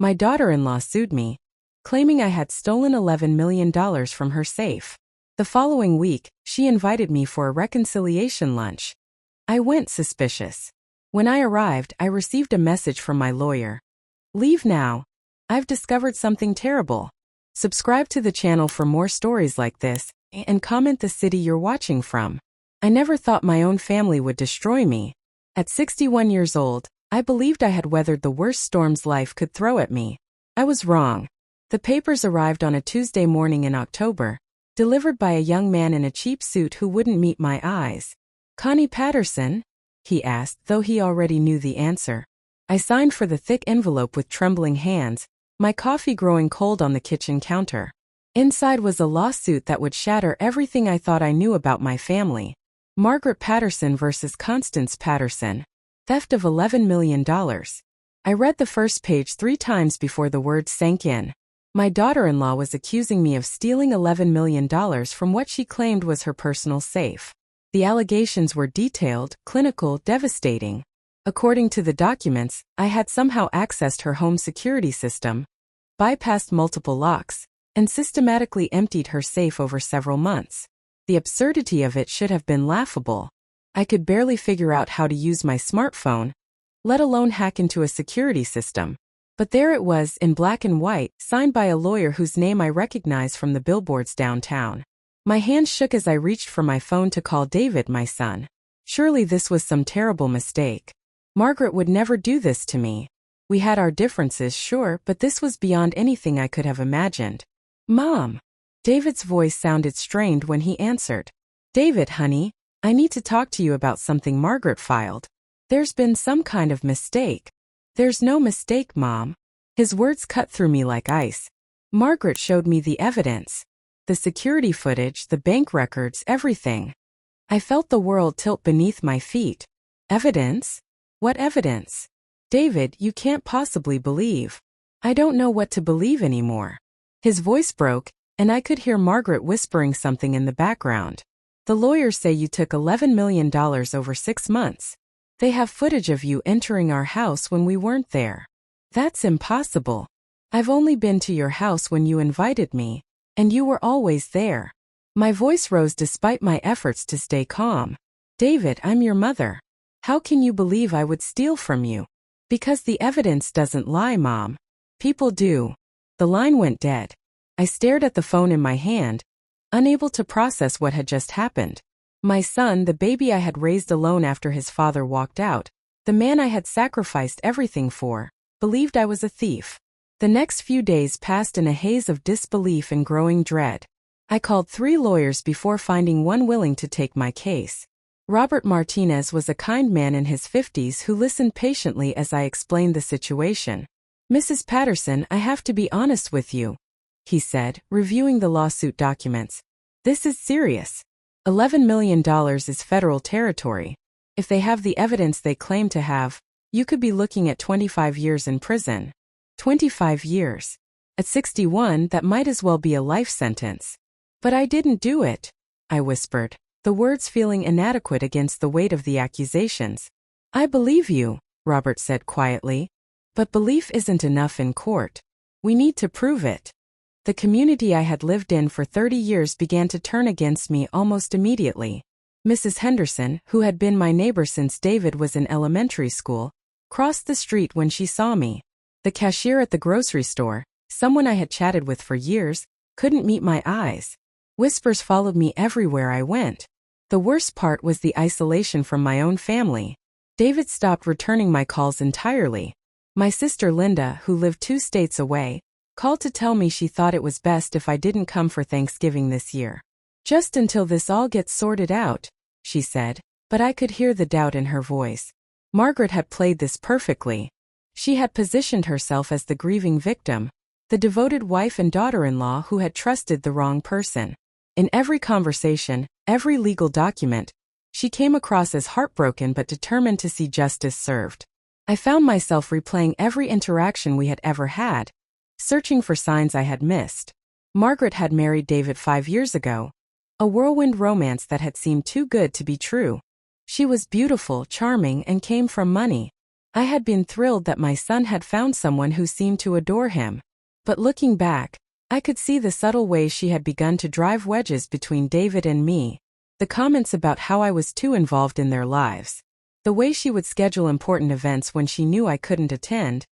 My daughter-in-law sued me, claiming I had stolen $11 million from her safe. The following week, she invited me for a reconciliation lunch. I went suspicious. When I arrived, I received a message from my lawyer. Leave now. I've discovered something terrible. Subscribe to the channel for more stories like this, and comment the city you're watching from. I never thought my own family would destroy me. At 61 years old, I believed I had weathered the worst storms life could throw at me. I was wrong. The papers arrived on a Tuesday morning in October, delivered by a young man in a cheap suit who wouldn't meet my eyes. Connie Patterson? He asked, though he already knew the answer. I signed for the thick envelope with trembling hands, my coffee growing cold on the kitchen counter. Inside was a lawsuit that would shatter everything I thought I knew about my family. Margaret Patterson versus Constance Patterson. Theft of $11 million. I read the first page 3 times before the words sank in. My daughter-in-law was accusing me of stealing $11 million from what she claimed was her personal safe. The allegations were detailed, clinical, devastating. According to the documents, I had somehow accessed her home security system, bypassed multiple locks, and systematically emptied her safe over several months. The absurdity of it should have been laughable. I could barely figure out how to use my smartphone, let alone hack into a security system. But there it was in black and white, signed by a lawyer whose name I recognized from the billboards downtown. My hands shook as I reached for my phone to call David, my son. Surely this was some terrible mistake. Margaret would never do this to me. We had our differences, sure, but this was beyond anything I could have imagined. Mom! David's voice sounded strained when he answered. David, honey, I need to talk to you about something Margaret filed. There's been some kind of mistake. There's no mistake, Mom. His words cut through me like ice. Margaret showed me the evidence. The security footage, the bank records, everything. I felt the world tilt beneath my feet. Evidence? What evidence? David, you can't possibly believe. I don't know what to believe anymore. His voice broke, and I could hear Margaret whispering something in the background. The lawyers say you took $11 million over 6 months. They have footage of you entering our house when we weren't there. That's impossible. I've only been to your house when you invited me, and you were always there. My voice rose despite my efforts to stay calm. David, I'm your mother. How can you believe I would steal from you? Because the evidence doesn't lie, Mom. People do. The line went dead. I stared at the phone in my hand, unable to process what had just happened. My son, the baby I had raised alone after his father walked out, the man I had sacrificed everything for, believed I was a thief. The next few days passed in a haze of disbelief and growing dread. I called 3 lawyers before finding one willing to take my case. Robert Martinez was a kind man in his 50s who listened patiently as I explained the situation. Mrs. Patterson, I have to be honest with you, he said, reviewing the lawsuit documents. This is serious. $11 million is federal territory. If they have the evidence they claim to have, you could be looking at 25 years in prison. 25 years. At 61, that might as well be a life sentence. But I didn't do it, I whispered, the words feeling inadequate against the weight of the accusations. I believe you, Robert said quietly. But belief isn't enough in court. We need to prove it. The community I had lived in for 30 years began to turn against me almost immediately. Mrs. Henderson, who had been my neighbor since David was in elementary school, crossed the street when she saw me. The cashier at the grocery store, someone I had chatted with for years, couldn't meet my eyes. Whispers followed me everywhere I went. The worst part was the isolation from my own family. David stopped returning my calls entirely. My sister Linda, who lived 2 states away, called to tell me she thought it was best if I didn't come for Thanksgiving this year. Just until this all gets sorted out, she said, but I could hear the doubt in her voice. Margaret had played this perfectly. She had positioned herself as the grieving victim, the devoted wife and daughter-in-law who had trusted the wrong person. In every conversation, every legal document, she came across as heartbroken but determined to see justice served. I found myself replaying every interaction we had ever had, searching for signs I had missed. Margaret had married David 5 years ago, a whirlwind romance that had seemed too good to be true. She was beautiful, charming, and came from money. I had been thrilled that my son had found someone who seemed to adore him. But looking back, I could see the subtle ways she had begun to drive wedges between David and me. The comments about how I was too involved in their lives. The way she would schedule important events when she knew I couldn't attend,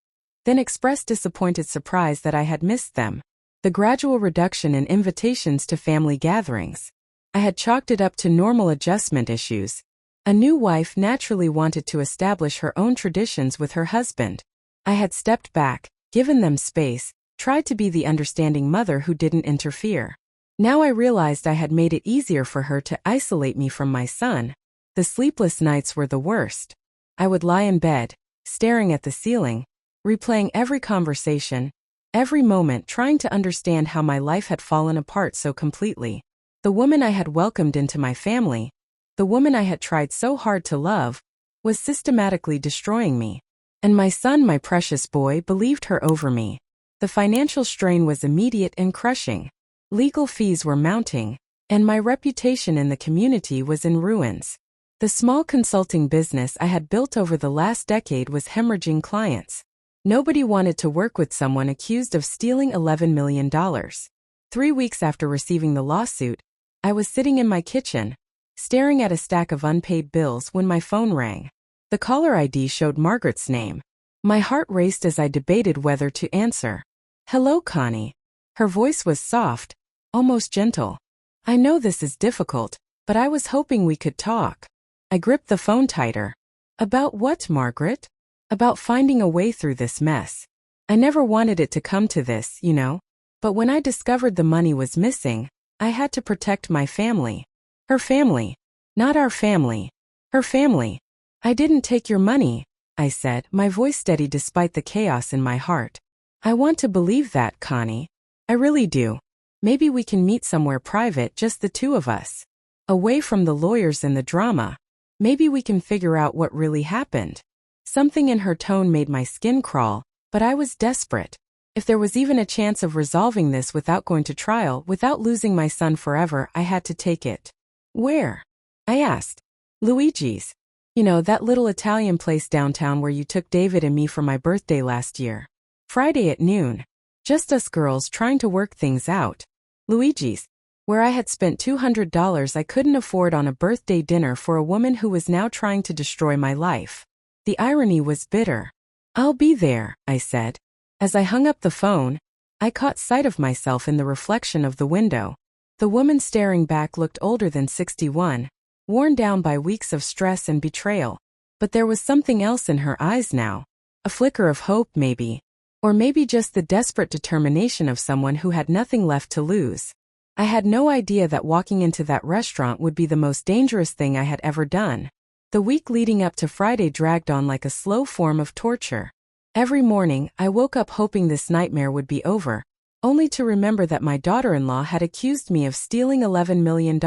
then express disappointed surprise that I had missed them. The gradual reduction in invitations to family gatherings. I had chalked it up to normal adjustment issues. A new wife naturally wanted to establish her own traditions with her husband. I had stepped back, given them space, tried to be the understanding mother who didn't interfere. Now I realized I had made it easier for her to isolate me from my son. The sleepless nights were the worst. I would lie in bed, staring at the ceiling, replaying every conversation, every moment trying to understand how my life had fallen apart so completely. The woman I had welcomed into my family, the woman I had tried so hard to love, was systematically destroying me. And my son, my precious boy, believed her over me. The financial strain was immediate and crushing. Legal fees were mounting, and my reputation in the community was in ruins. The small consulting business I had built over the last decade was hemorrhaging clients. Nobody wanted to work with someone accused of stealing $11 million. 3 weeks after receiving the lawsuit, I was sitting in my kitchen, staring at a stack of unpaid bills when my phone rang. The caller ID showed Margaret's name. My heart raced as I debated whether to answer. "Hello, Connie." Her voice was soft, almost gentle. "I know this is difficult, but I was hoping we could talk." I gripped the phone tighter. "About what, Margaret?" "About finding a way through this mess. I never wanted it to come to this, you know. But when I discovered the money was missing, I had to protect my family." "Her family. Not our family. Her family." "I didn't take your money," I said, my voice steady despite the chaos in my heart. "I want to believe that, Connie. I really do. Maybe we can meet somewhere private, just the two of us. Away from the lawyers and the drama. Maybe we can figure out what really happened." Something in her tone made my skin crawl, but I was desperate. If there was even a chance of resolving this without going to trial, without losing my son forever, I had to take it. "Where?" I asked. "Luigi's. You know, that little Italian place downtown where you took David and me for my birthday last year. Friday at noon. Just us girls trying to work things out. Luigi's. Where I had spent $200 I couldn't afford on a birthday dinner for a woman who was now trying to destroy my life. The irony was bitter. "I'll be there," I said. As I hung up the phone, I caught sight of myself in the reflection of the window. The woman staring back looked older than 61, worn down by weeks of stress and betrayal. But there was something else in her eyes now. A flicker of hope, maybe. Or maybe just the desperate determination of someone who had nothing left to lose. I had no idea that walking into that restaurant would be the most dangerous thing I had ever done. The week leading up to Friday dragged on like a slow form of torture. Every morning, I woke up hoping this nightmare would be over, only to remember that my daughter-in-law had accused me of stealing $11 million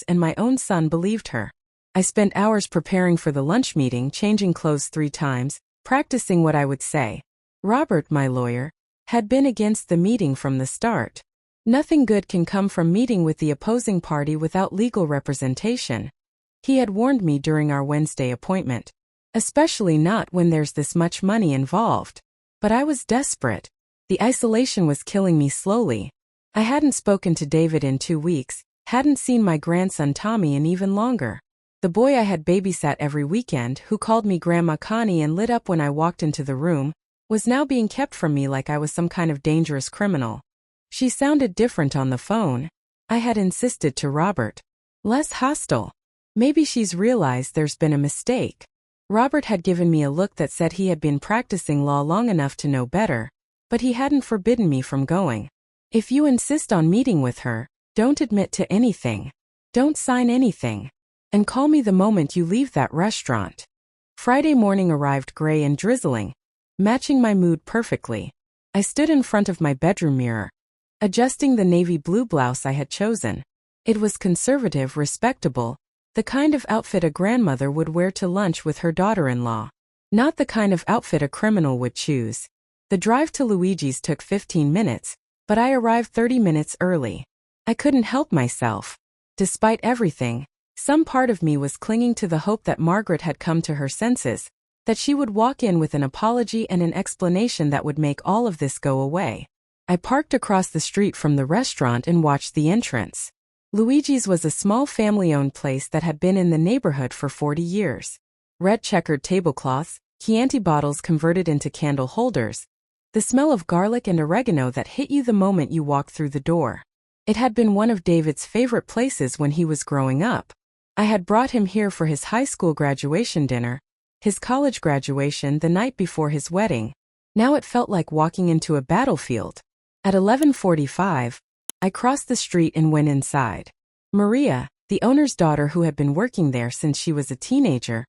and my own son believed her. I spent hours preparing for the lunch meeting, changing clothes 3 times, practicing what I would say. Robert, my lawyer, had been against the meeting from the start. Nothing good can come from meeting with the opposing party without legal representation. He had warned me during our Wednesday appointment. Especially not when there's this much money involved. But I was desperate. The isolation was killing me slowly. I hadn't spoken to David in 2 weeks, hadn't seen my grandson Tommy in even longer. The boy I had babysat every weekend, who called me Grandma Connie and lit up when I walked into the room, was now being kept from me like I was some kind of dangerous criminal. She sounded different on the phone. I had insisted to Robert. Less hostile. Maybe she's realized there's been a mistake. Robert had given me a look that said he had been practicing law long enough to know better, but he hadn't forbidden me from going. "If you insist on meeting with her, don't admit to anything. Don't sign anything. And call me the moment you leave that restaurant." Friday morning arrived gray and drizzling, matching my mood perfectly. I stood in front of my bedroom mirror, adjusting the navy blue blouse I had chosen. It was conservative, respectable, the kind of outfit a grandmother would wear to lunch with her daughter-in-law. Not the kind of outfit a criminal would choose. The drive to Luigi's took 15 minutes, but I arrived 30 minutes early. I couldn't help myself. Despite everything, some part of me was clinging to the hope that Margaret had come to her senses, That she would walk in with an apology and an explanation that would make all of this go away. I parked across the street from the restaurant and watched the entrance. Luigi's was a small family-owned place that had been in the neighborhood for 40 years. Red checkered tablecloths, Chianti bottles converted into candle holders, the smell of garlic and oregano that hit you the moment you walked through the door. It had been one of David's favorite places when he was growing up. I had brought him here for his high school graduation dinner, his college graduation the night before his wedding. Now it felt like walking into a battlefield. At 11:45, I crossed the street and went inside. Maria, the owner's daughter who had been working there since she was a teenager,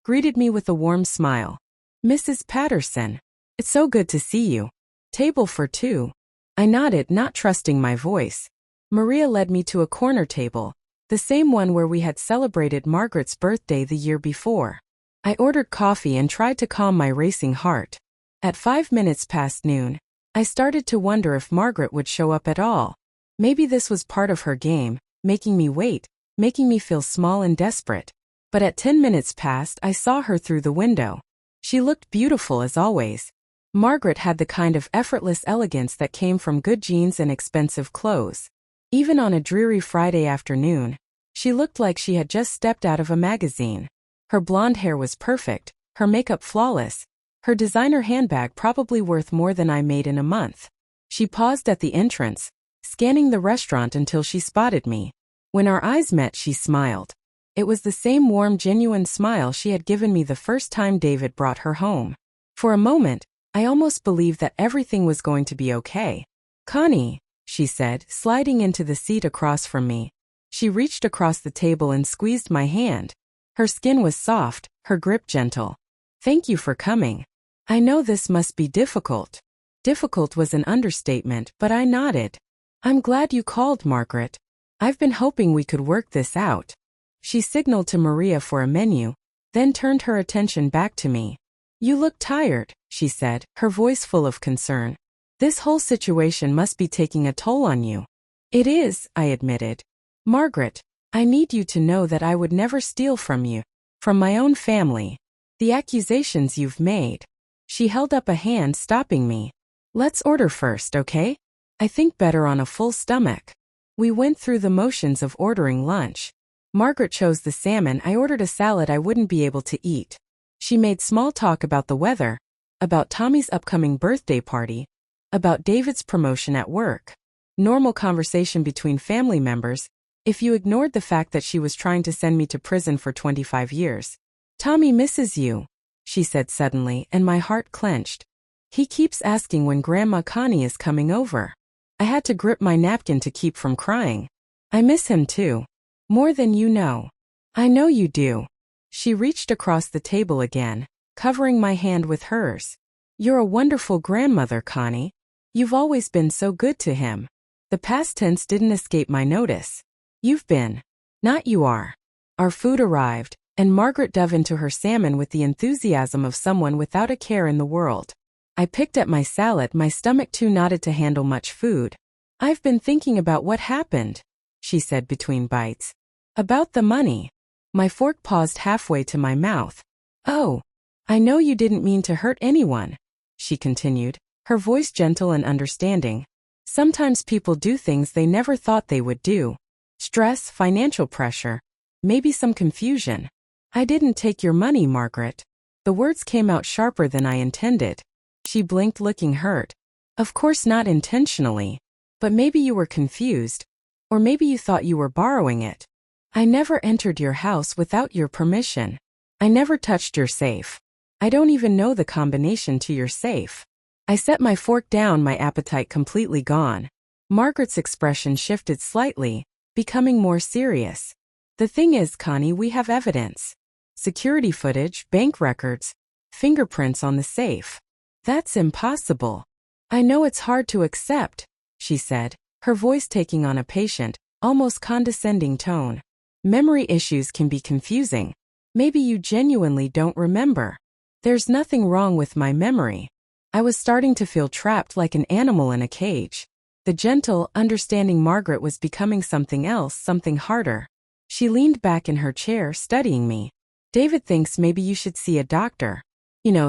greeted me with a warm smile. "Mrs. Patterson, it's so good to see you. Table for two." I nodded, not trusting my voice. Maria led me to a corner table, the same one where we had celebrated Margaret's birthday the year before. I ordered coffee and tried to calm my racing heart. At 5 minutes past noon, I started to wonder if Margaret would show up at all. Maybe this was part of her game, making me wait, making me feel small and desperate. But at 10 minutes past, I saw her through the window. She looked beautiful as always. Margaret had the kind of effortless elegance that came from good jeans and expensive clothes. Even on a dreary Friday afternoon, she looked like she had just stepped out of a magazine. Her blonde hair was perfect, her makeup flawless, her designer handbag probably worth more than I made in a month. She paused at the entrance, scanning the restaurant until she spotted me. When our eyes met, she smiled. It was the same warm, genuine smile she had given me the first time David brought her home. For a moment, I almost believed that everything was going to be okay. "Connie," she said, sliding into the seat across from me. She reached across the table and squeezed my hand. Her skin was soft, her grip gentle. "Thank you for coming. I know this must be difficult." Difficult was an understatement, but I nodded. "I'm glad you called, Margaret. I've been hoping we could work this out." She signaled to Maria for a menu, then turned her attention back to me. "You look tired," she said, her voice full of concern. "This whole situation must be taking a toll on you." "It is," I admitted. "Margaret, I need you to know that I would never steal from you, from my own family. The accusations you've made." She held up a hand, stopping me. "Let's order first, okay? I think better on a full stomach." We went through the motions of ordering lunch. Margaret chose the salmon. I ordered a salad I wouldn't be able to eat. She made small talk about the weather, about Tommy's upcoming birthday party, about David's promotion at work. Normal conversation between family members, if you ignored the fact that she was trying to send me to prison for 25 years. "Tommy misses you," she said suddenly, and my heart clenched. "He keeps asking when Grandma Connie is coming over." I had to grip my napkin to keep from crying. "I miss him too. More than you know." "I know you do." She reached across the table again, covering my hand with hers. "You're a wonderful grandmother, Connie. You've always been so good to him." The past tense didn't escape my notice. "You've been." Not you are. Our food arrived, and Margaret dove into her salmon with the enthusiasm of someone without a care in the world. I picked at my salad, my stomach too knotted to handle much food. "I've been thinking about what happened," she said between bites. "About the money." My fork paused halfway to my mouth. "Oh, I know you didn't mean to hurt anyone," she continued, her voice gentle and understanding. "Sometimes people do things they never thought they would do. Stress, financial pressure, maybe some confusion." "I didn't take your money, Margaret." The words came out sharper than I intended. She blinked, looking hurt. "Of course not intentionally. But maybe you were confused. Or maybe you thought you were borrowing it. I never entered your house without your permission. I never touched your safe. I don't even know the combination to your safe." I set my fork down, my appetite completely gone. Margaret's expression shifted slightly, becoming more serious. "The thing is, Connie, we have evidence. Security footage, bank records, fingerprints on the safe." "That's impossible." "I know it's hard to accept," she said, her voice taking on a patient, almost condescending tone. "Memory issues can be confusing. Maybe you genuinely don't remember." "There's nothing wrong with my memory." I was starting to feel trapped like an animal in a cage. The gentle, understanding Margaret was becoming something else, something harder. She leaned back in her chair, studying me. "David thinks maybe you should see a doctor."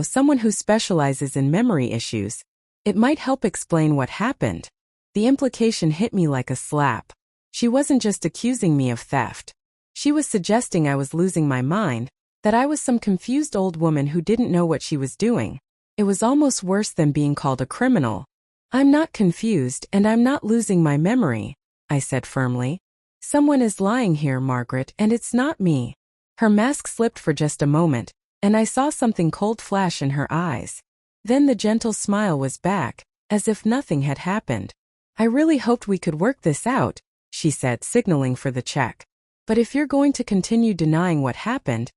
Someone who specializes in memory issues. It might help explain what happened. The implication hit me like a slap. She wasn't just accusing me of theft. She was suggesting I was losing my mind, that I was some confused old woman who didn't know what she was doing. It was almost worse than being called a criminal. "I'm not confused and I'm not losing my memory," I said firmly. "Someone is lying here, Margaret, and it's not me." Her mask slipped for just a moment, and I saw something cold flash in her eyes. Then the gentle smile was back, as if nothing had happened. "I really hoped we could work this out," she said, signaling for the check. "But if you're going to continue denying what happened,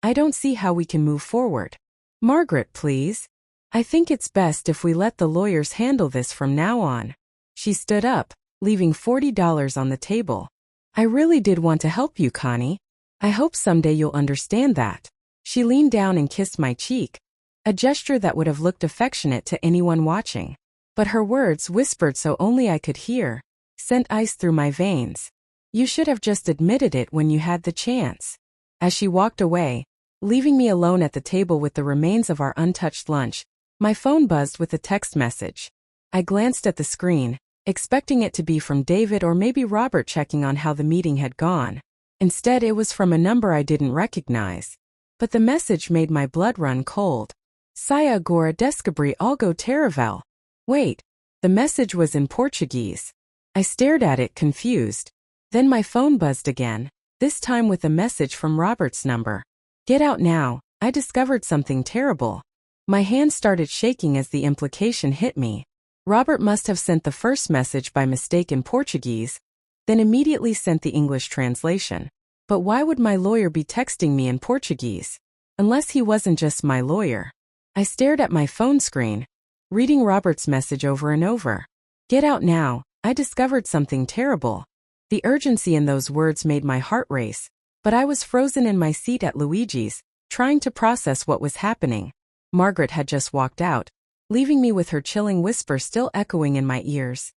I don't see how we can move forward. Margaret, please. I think it's best if we let the lawyers handle this from now on." She stood up, leaving $40 on the table. "I really did want to help you, Connie. I hope someday you'll understand that." She leaned down and kissed my cheek, a gesture that would have looked affectionate to anyone watching. But her words, whispered so only I could hear, sent ice through my veins. "You should have just admitted it when you had the chance." As she walked away, leaving me alone at the table with the remains of our untouched lunch, my phone buzzed with a text message. I glanced at the screen, expecting it to be from David or maybe Robert checking on how the meeting had gone. Instead, it was from a number I didn't recognize. But the message made my blood run cold. "Saia agora descobri algo terrível." Wait, the message was in Portuguese. I stared at it, confused. Then my phone buzzed again, this time with a message from Robert's number. "Get out now, I discovered something terrible." My hand started shaking as the implication hit me. Robert must have sent the first message by mistake in Portuguese, then immediately sent the English translation. But why would my lawyer be texting me in Portuguese? Unless he wasn't just my lawyer. I stared at my phone screen, reading Robert's message over and over. "Get out now, I discovered something terrible." The urgency in those words made my heart race, but I was frozen in my seat at Luigi's, trying to process what was happening. Margaret had just walked out, leaving me with her chilling whisper still echoing in my ears.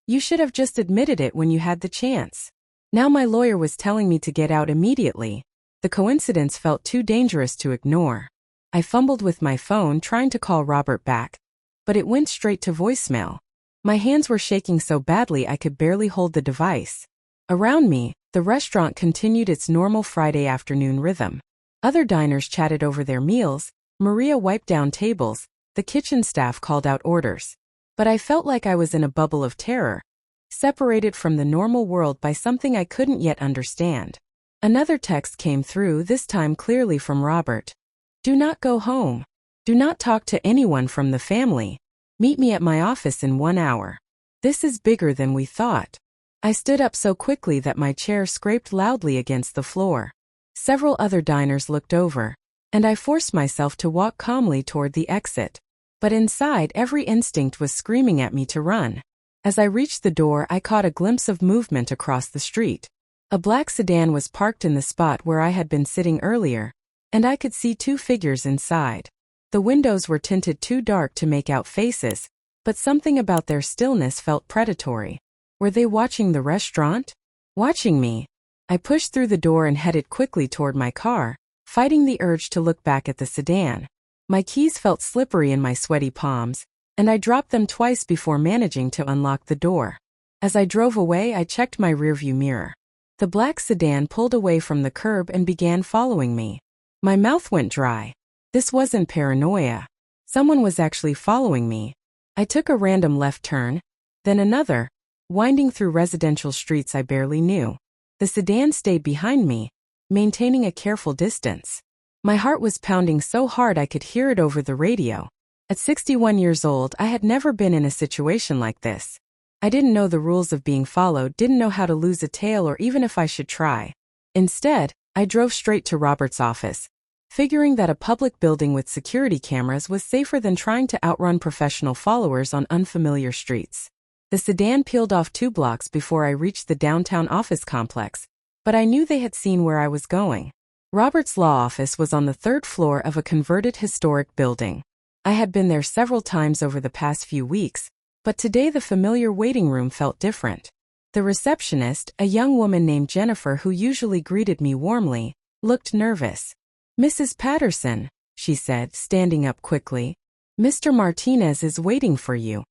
"You should have just admitted it when you had the chance." Now my lawyer was telling me to get out immediately. The coincidence felt too dangerous to ignore. I fumbled with my phone trying to call Robert back, but it went straight to voicemail. My hands were shaking so badly I could barely hold the device. Around me, the restaurant continued its normal Friday afternoon rhythm. Other diners chatted over their meals, Maria wiped down tables, the kitchen staff called out orders. But I felt like I was in a bubble of terror, separated from the normal world by something I couldn't yet understand. Another text came through, this time clearly from Robert. "Do not go home. Do not talk to anyone from the family. Meet me at my office in 1 hour. This is bigger than we thought." I stood up so quickly that my chair scraped loudly against the floor. Several other diners looked over, and I forced myself to walk calmly toward the exit. But inside, every instinct was screaming at me to run. As I reached the door, I caught a glimpse of movement across the street. A black sedan was parked in the spot where I had been sitting earlier, and I could see 2 figures inside. The windows were tinted too dark to make out faces, but something about their stillness felt predatory. Were they watching the restaurant? Watching me? I pushed through the door and headed quickly toward my car, fighting the urge to look back at the sedan. My keys felt slippery in my sweaty palms, and I dropped them twice before managing to unlock the door. As I drove away, I checked my rearview mirror. The black sedan pulled away from the curb and began following me. My mouth went dry. This wasn't paranoia. Someone was actually following me. I took a random left turn, then another, winding through residential streets I barely knew. The sedan stayed behind me, maintaining a careful distance. My heart was pounding so hard I could hear it over the radio. At 61 years old, I had never been in a situation like this. I didn't know the rules of being followed, didn't know how to lose a tail or even if I should try. Instead, I drove straight to Robert's office, figuring that a public building with security cameras was safer than trying to outrun professional followers on unfamiliar streets. The sedan peeled off 2 blocks before I reached the downtown office complex, but I knew they had seen where I was going. Robert's law office was on the 3rd floor of a converted historic building. I had been there several times over the past few weeks, but today the familiar waiting room felt different. The receptionist, a young woman named Jennifer who usually greeted me warmly, looked nervous. "Mrs. Patterson," she said, standing up quickly. Mr. Martinez is waiting for you.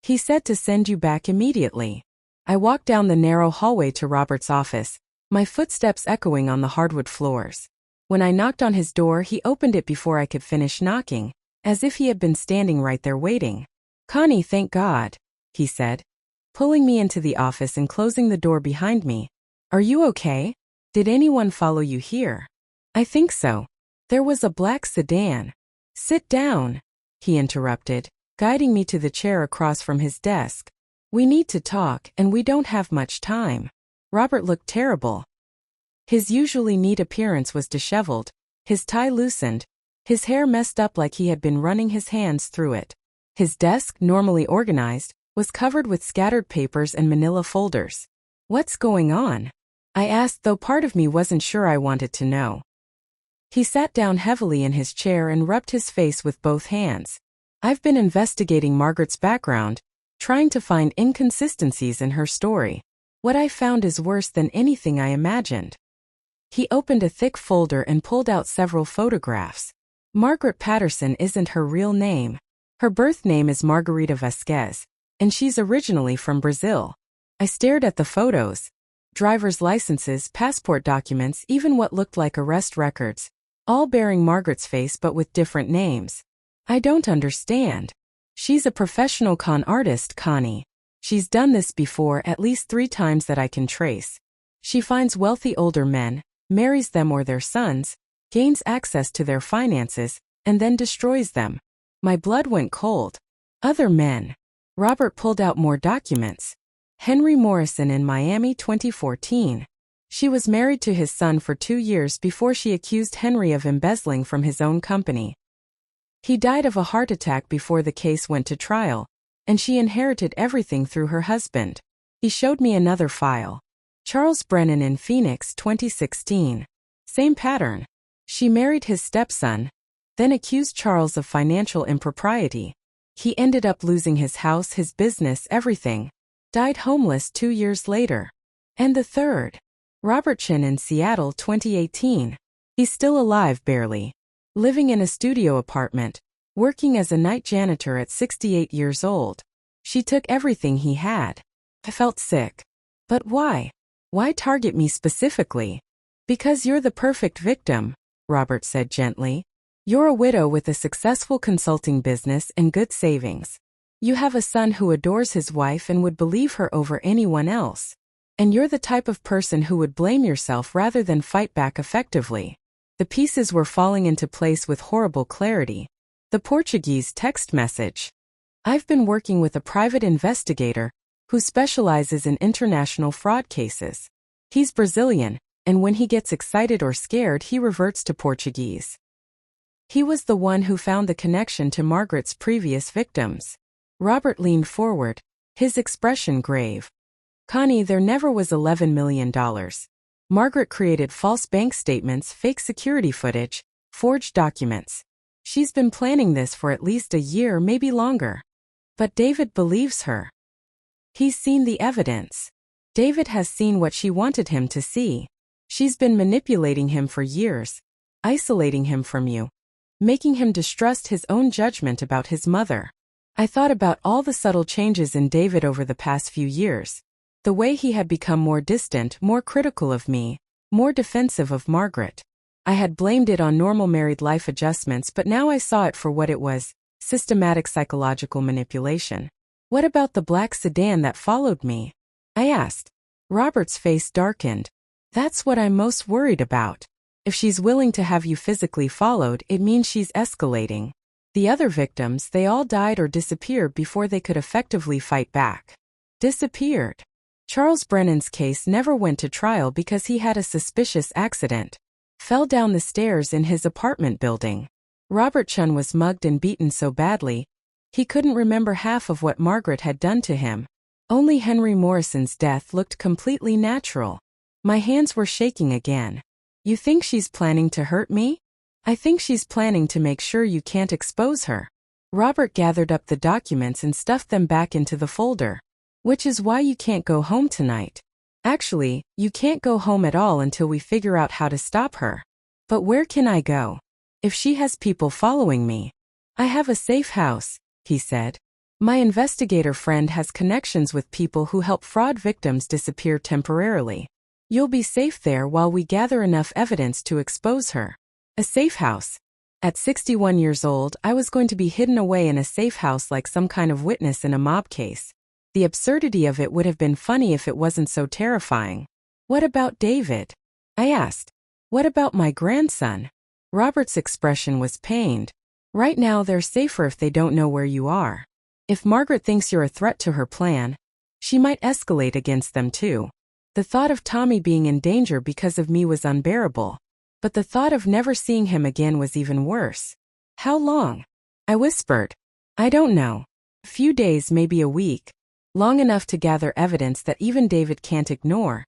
He said to send you back immediately. I walked down the narrow hallway to Robert's office, my footsteps echoing on the hardwood floors. When I knocked on his door, he opened it before I could finish knocking, as if he had been standing right there waiting. Connie, thank God, he said, pulling me into the office and closing the door behind me. Are you okay? Did anyone follow you here? I think so. There was a black sedan. Sit down, he interrupted, guiding me to the chair across from his desk. We need to talk, and we don't have much time. Robert looked terrible. His usually neat appearance was disheveled, his tie loosened, his hair messed up like he had been running his hands through it. His desk, normally organized, was covered with scattered papers and manila folders. What's going on? I asked, though part of me wasn't sure I wanted to know. He sat down heavily in his chair and rubbed his face with both hands. I've been investigating Margaret's background, trying to find inconsistencies in her story. What I found is worse than anything I imagined. He opened a thick folder and pulled out several photographs. Margaret Patterson isn't her real name. Her birth name is Margarita Vasquez, and she's originally from Brazil. I stared at the photos. Driver's licenses, passport documents, even what looked like arrest records, all bearing Margaret's face but with different names. I don't understand. She's a professional con artist, Connie. She's done this before at least 3 times that I can trace. She finds wealthy older men, marries them or their sons, gains access to their finances, and then destroys them. My blood went cold. Other men. Robert pulled out more documents. Henry Morrison in Miami 2014. She was married to his son for 2 years before she accused Henry of embezzling from his own company. He died of a heart attack before the case went to trial, and she inherited everything through her husband. He showed me another file. Charles Brennan in Phoenix 2016. Same pattern. She married his stepson, then accused Charles of financial impropriety. He ended up losing his house, his business, everything. Died homeless 2 years later. And the third. Robert Chin in Seattle 2018. He's still alive barely. Living in a studio apartment, working as a night janitor at 68 years old. She took everything he had. I felt sick. But why? Why target me specifically? Because you're the perfect victim, Robert said gently. You're a widow with a successful consulting business and good savings. You have a son who adores his wife and would believe her over anyone else. And you're the type of person who would blame yourself rather than fight back effectively. The pieces were falling into place with horrible clarity. The Portuguese text message. I've been working with a private investigator who specializes in international fraud cases. He's Brazilian, and when he gets excited or scared, he reverts to Portuguese. He was the one who found the connection to Margaret's previous victims. Robert leaned forward, his expression grave. Connie, there never was $11 million. Margaret created false bank statements, fake security footage, forged documents. She's been planning this for at least a year, maybe longer. But David believes her. He's seen the evidence. David has seen what she wanted him to see. She's been manipulating him for years, isolating him from you, making him distrust his own judgment about his mother. I thought about all the subtle changes in David over the past few years. The way he had become more distant, more critical of me, more defensive of Margaret. I had blamed it on normal married life adjustments, but now I saw it for what it was, systematic psychological manipulation. What about the black sedan that followed me? I asked. Robert's face darkened. That's what I'm most worried about. If she's willing to have you physically followed, it means she's escalating. The other victims, they all died or disappeared before they could effectively fight back. Disappeared. Charles Brennan's case never went to trial because he had a suspicious accident. Fell down the stairs in his apartment building. Robert Chun was mugged and beaten so badly, he couldn't remember half of what Margaret had done to him. Only Henry Morrison's death looked completely natural. My hands were shaking again. You think she's planning to hurt me? I think she's planning to make sure you can't expose her. Robert gathered up the documents and stuffed them back into the folder. Which is why you can't go home tonight. Actually, you can't go home at all until we figure out how to stop her. But where can I go? If she has people following me. I have a safe house, he said. My investigator friend has connections with people who help fraud victims disappear temporarily. You'll be safe there while we gather enough evidence to expose her. A safe house. At 61 years old, I was going to be hidden away in a safe house like some kind of witness in a mob case. The absurdity of it would have been funny if it wasn't so terrifying. What about David? I asked. What about my grandson? Robert's expression was pained. Right now they're safer if they don't know where you are. If Margaret thinks you're a threat to her plan, she might escalate against them too. The thought of Tommy being in danger because of me was unbearable. But the thought of never seeing him again was even worse. How long? I whispered. I don't know. A few days, maybe a week. Long enough to gather evidence that even David can't ignore.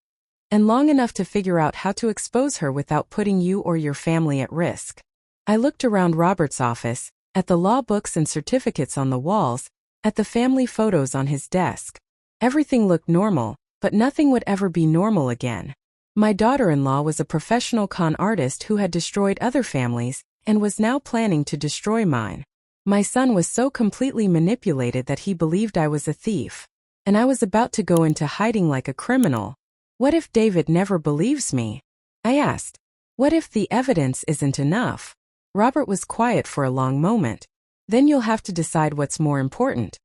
And long enough to figure out how to expose her without putting you or your family at risk. I looked around Robert's office, at the law books and certificates on the walls, at the family photos on his desk. Everything looked normal, but nothing would ever be normal again. My daughter-in-law was a professional con artist who had destroyed other families and was now planning to destroy mine. My son was so completely manipulated that he believed I was a thief. And I was about to go into hiding like a criminal. What if David never believes me? I asked. What if the evidence isn't enough? Robert was quiet for a long moment. Then you'll have to decide what's more important.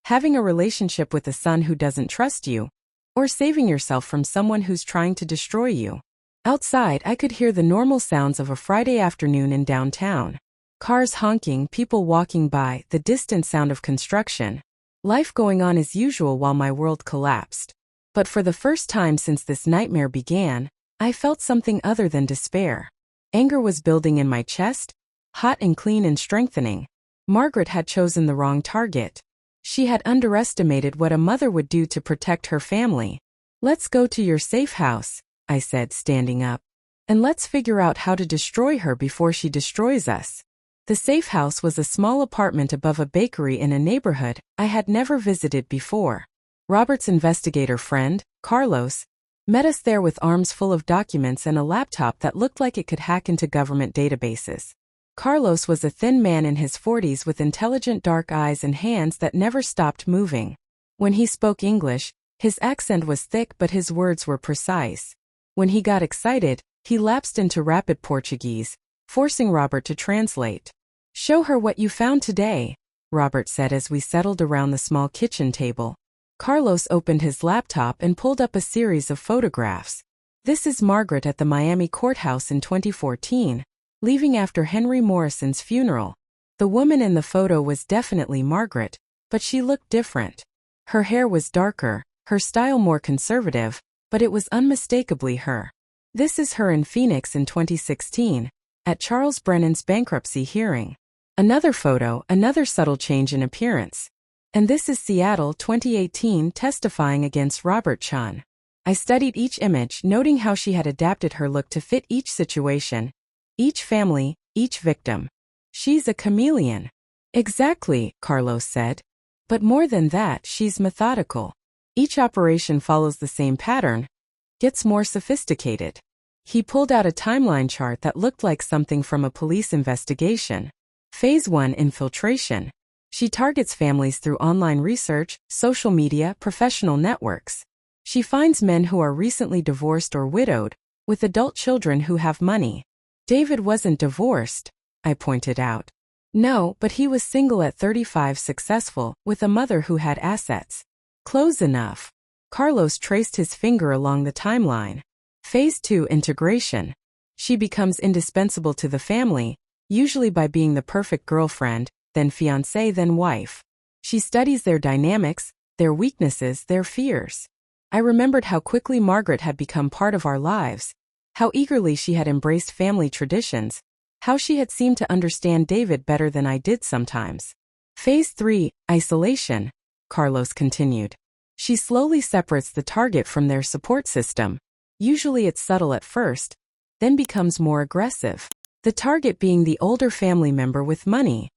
Having a relationship with a son who doesn't trust you, or saving yourself from someone who's trying to destroy you. Outside, I could hear the normal sounds of a Friday afternoon in downtown. Cars honking, people walking by, the distant sound of construction. Life going on as usual while my world collapsed. But for the first time since this nightmare began, I felt something other than despair. Anger was building in my chest, hot and clean and strengthening. Margaret had chosen the wrong target. She had underestimated what a mother would do to protect her family. Let's go to your safe house, I said, standing up. And let's figure out how to destroy her before she destroys us. The safe house was a small apartment above a bakery in a neighborhood I had never visited before. Robert's investigator friend, Carlos, met us there with arms full of documents and a laptop that looked like it could hack into government databases. Carlos was a thin man in his 40s with intelligent dark eyes and hands that never stopped moving. When he spoke English, his accent was thick but his words were precise. When he got excited, he lapsed into rapid Portuguese, forcing Robert to translate. Show her what you found today, Robert said as we settled around the small kitchen table. Carlos opened his laptop and pulled up a series of photographs. This is Margaret at the Miami courthouse in 2014. Leaving after Henry Morrison's funeral. The woman in the photo was definitely Margaret, but she looked different. Her hair was darker, her style more conservative, but it was unmistakably her. This is her in Phoenix in 2016, at Charles Brennan's bankruptcy hearing. Another photo, another subtle change in appearance. And this is Seattle 2018 testifying against Robert Chun. I studied each image, noting how she had adapted her look to fit each situation. Each family, each victim. She's a chameleon. Exactly, Carlos said. But more than that, she's methodical. Each operation follows the same pattern, gets more sophisticated. He pulled out a timeline chart that looked like something from a police investigation. Phase 1: Infiltration. She targets families through online research, social media, professional networks. She finds men who are recently divorced or widowed, with adult children who have money. David wasn't divorced, I pointed out. No, but he was single at 35, successful, with a mother who had assets. Close enough. Carlos traced his finger along the timeline. Phase 2: Integration. She becomes indispensable to the family, usually by being the perfect girlfriend, then fiancée, then wife. She studies their dynamics, their weaknesses, their fears. I remembered how quickly Margaret had become part of our lives. How eagerly she had embraced family traditions, how she had seemed to understand David better than I did sometimes. Phase 3: Isolation, Carlos continued. She slowly separates the target from their support system. Usually it's subtle at first, then becomes more aggressive. The target being the older family member with money,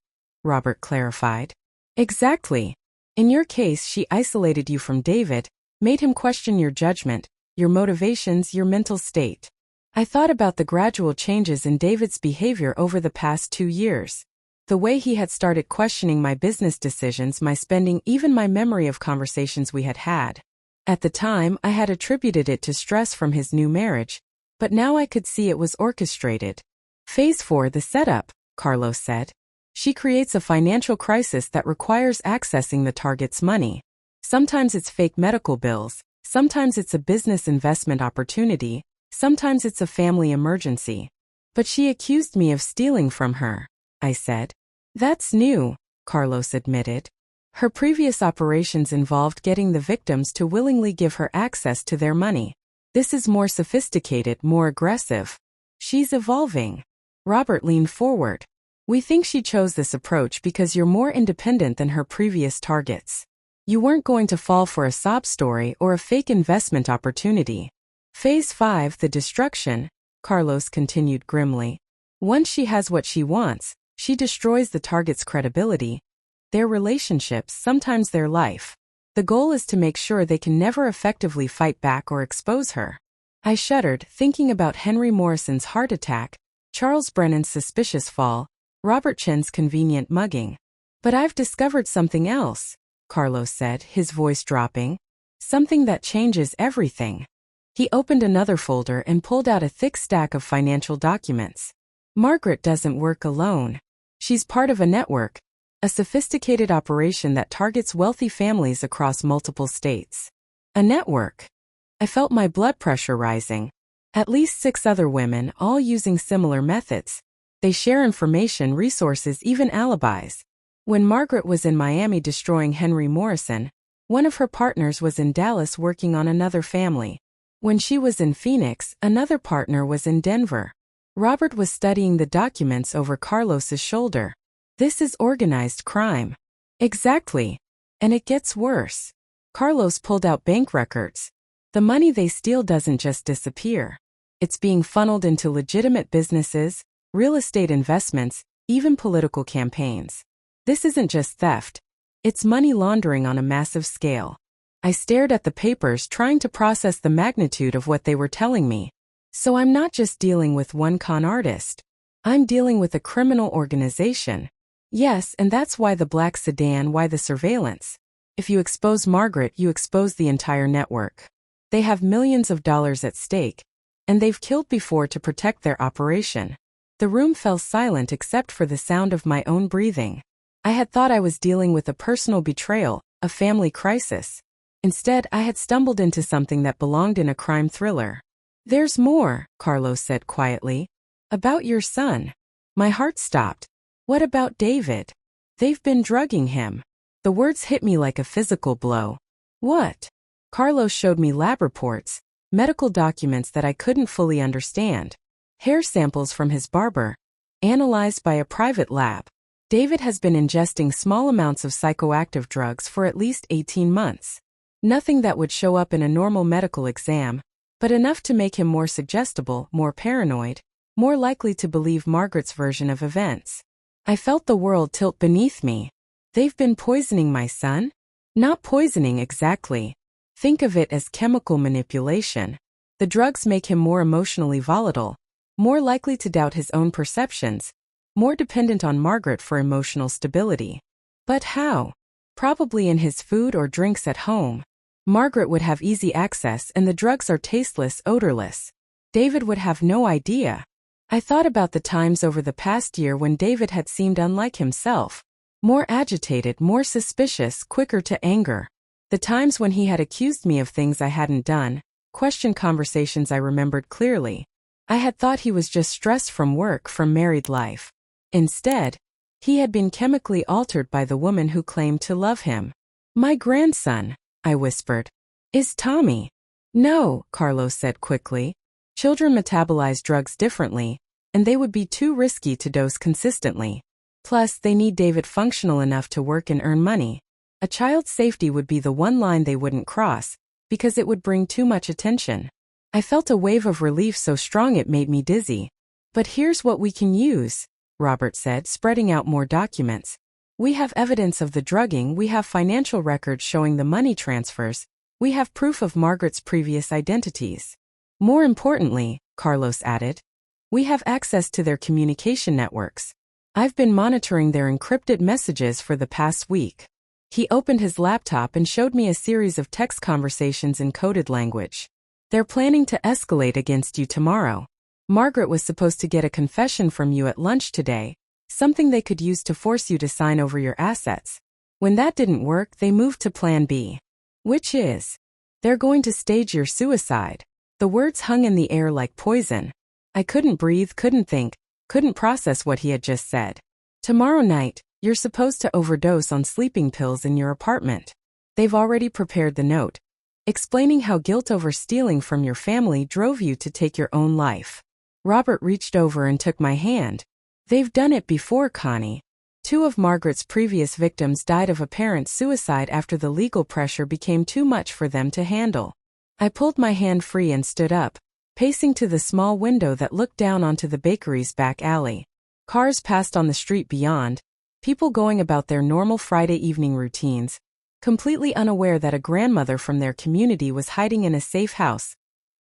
Robert clarified. Exactly. In your case, she isolated you from David, made him question your judgment, your motivations, your mental state. I thought about the gradual changes in David's behavior over the past 2 years. The way he had started questioning my business decisions, my spending, even my memory of conversations we had had. At the time, I had attributed it to stress from his new marriage, but now I could see it was orchestrated. Phase 4, the setup, Carlos said. She creates a financial crisis that requires accessing the target's money. Sometimes it's fake medical bills, sometimes it's a business investment opportunity, sometimes it's a family emergency. But she accused me of stealing from her, I said. That's new, Carlos admitted. Her previous operations involved getting the victims to willingly give her access to their money. This is more sophisticated, more aggressive. She's evolving. Robert leaned forward. We think she chose this approach because you're more independent than her previous targets. You weren't going to fall for a sob story or a fake investment opportunity. Phase 5, the destruction, Carlos continued grimly. Once she has what she wants, she destroys the target's credibility, their relationships, sometimes their life. The goal is to make sure they can never effectively fight back or expose her. I shuddered, thinking about Henry Morrison's heart attack, Charles Brennan's suspicious fall, Robert Chen's convenient mugging. But I've discovered something else, Carlos said, his voice dropping. Something that changes everything. He opened another folder and pulled out a thick stack of financial documents. Margaret doesn't work alone. She's part of a network, a sophisticated operation that targets wealthy families across multiple states. A network. I felt my blood pressure rising. At least 6 other women, all using similar methods. They share information, resources, even alibis. When Margaret was in Miami destroying Henry Morrison, one of her partners was in Dallas working on another family. When she was in Phoenix, another partner was in Denver. Robert was studying the documents over Carlos's shoulder. This is organized crime. Exactly. And it gets worse. Carlos pulled out bank records. The money they steal doesn't just disappear. It's being funneled into legitimate businesses, real estate investments, even political campaigns. This isn't just theft. It's money laundering on a massive scale. I stared at the papers, trying to process the magnitude of what they were telling me. So I'm not just dealing with one con artist. I'm dealing with a criminal organization. Yes, and that's why the black sedan, why the surveillance. If you expose Margaret, you expose the entire network. They have millions of dollars at stake, and they've killed before to protect their operation. The room fell silent except for the sound of my own breathing. I had thought I was dealing with a personal betrayal, a family crisis. Instead, I had stumbled into something that belonged in a crime thriller. There's more, Carlos said quietly. About your son. My heart stopped. What about David? They've been drugging him. The words hit me like a physical blow. What? Carlos showed me lab reports, medical documents that I couldn't fully understand. Hair samples from his barber, analyzed by a private lab. David has been ingesting small amounts of psychoactive drugs for at least 18 months. Nothing that would show up in a normal medical exam, but enough to make him more suggestible, more paranoid, more likely to believe Margaret's version of events. I felt the world tilt beneath me. They've been poisoning my son? Not poisoning exactly. Think of it as chemical manipulation. The drugs make him more emotionally volatile, more likely to doubt his own perceptions, more dependent on Margaret for emotional stability. But how? Probably in his food or drinks at home. Margaret would have easy access and the drugs are tasteless, odorless. David would have no idea. I thought about the times over the past year when David had seemed unlike himself. More agitated, more suspicious, quicker to anger. The times when he had accused me of things I hadn't done, questioned conversations I remembered clearly. I had thought he was just stressed from work, from married life. Instead, he had been chemically altered by the woman who claimed to love him. My grandson, I whispered. Is Tommy? No, Carlos said quickly. Children metabolize drugs differently, and they would be too risky to dose consistently. Plus, they need David functional enough to work and earn money. A child's safety would be the one line they wouldn't cross, because it would bring too much attention. I felt a wave of relief so strong it made me dizzy. But here's what we can use, Robert said, spreading out more documents. We have evidence of the drugging, we have financial records showing the money transfers, we have proof of Margaret's previous identities. More importantly, Carlos added. We have access to their communication networks. I've been monitoring their encrypted messages for the past week. He opened his laptop and showed me a series of text conversations in coded language. They're planning to escalate against you tomorrow. Margaret was supposed to get a confession from you at lunch today, something they could use to force you to sign over your assets. When that didn't work, they moved to Plan B. Which is, they're going to stage your suicide. The words hung in the air like poison. I couldn't breathe, couldn't think, couldn't process what he had just said. Tomorrow night, you're supposed to overdose on sleeping pills in your apartment. They've already prepared the note, explaining how guilt over stealing from your family drove you to take your own life. Robert reached over and took my hand. They've done it before, Connie. 2 of Margaret's previous victims died of apparent suicide after the legal pressure became too much for them to handle. I pulled my hand free and stood up, pacing to the small window that looked down onto the bakery's back alley. Cars passed on the street beyond, people going about their normal Friday evening routines, completely unaware that a grandmother from their community was hiding in a safe house,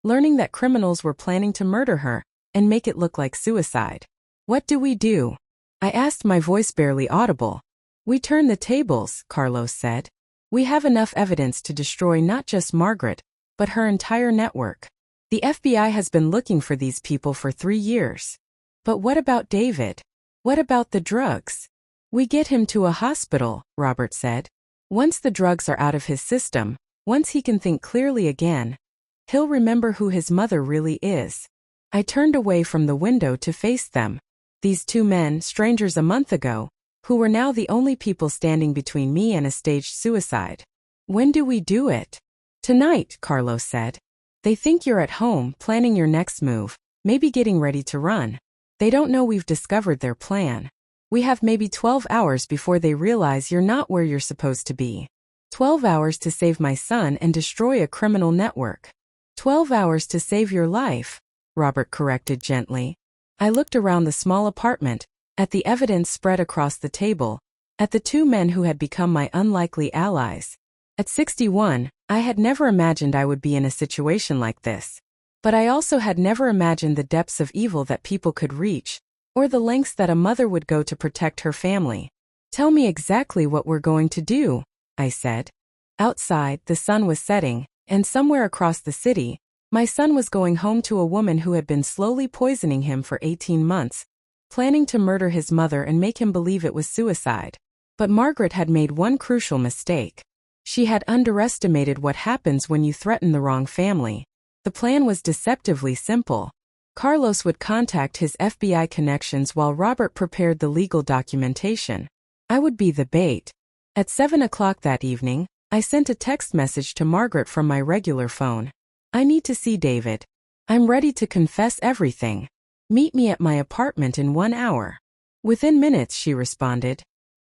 learning that criminals were planning to murder her and make it look like suicide. What do we do? I asked, my voice barely audible. We turn the tables, Carlos said. We have enough evidence to destroy not just Margaret, but her entire network. The FBI has been looking for these people for 3 years. But what about David? What about the drugs? We get him to a hospital, Robert said. Once the drugs are out of his system, once he can think clearly again, he'll remember who his mother really is. I turned away from the window to face them. These 2 men, strangers a month ago, who were now the only people standing between me and a staged suicide. When do we do it? Tonight, Carlos said. They think you're at home, planning your next move, maybe getting ready to run. They don't know we've discovered their plan. We have maybe 12 hours before they realize you're not where you're supposed to be. 12 hours to save my son and destroy a criminal network. 12 hours to save your life, Robert corrected gently. I looked around the small apartment, at the evidence spread across the table, at the 2 men who had become my unlikely allies. At 61, I had never imagined I would be in a situation like this. But I also had never imagined the depths of evil that people could reach, or the lengths that a mother would go to protect her family. Tell me exactly what we're going to do, I said. Outside, the sun was setting, and somewhere across the city, my son was going home to a woman who had been slowly poisoning him for 18 months, planning to murder his mother and make him believe it was suicide. But Margaret had made one crucial mistake. She had underestimated what happens when you threaten the wrong family. The plan was deceptively simple. Carlos would contact his FBI connections while Robert prepared the legal documentation. I would be the bait. At 7 o'clock that evening, I sent a text message to Margaret from my regular phone. I need to see David. I'm ready to confess everything. Meet me at my apartment in 1 hour. Within minutes, she responded.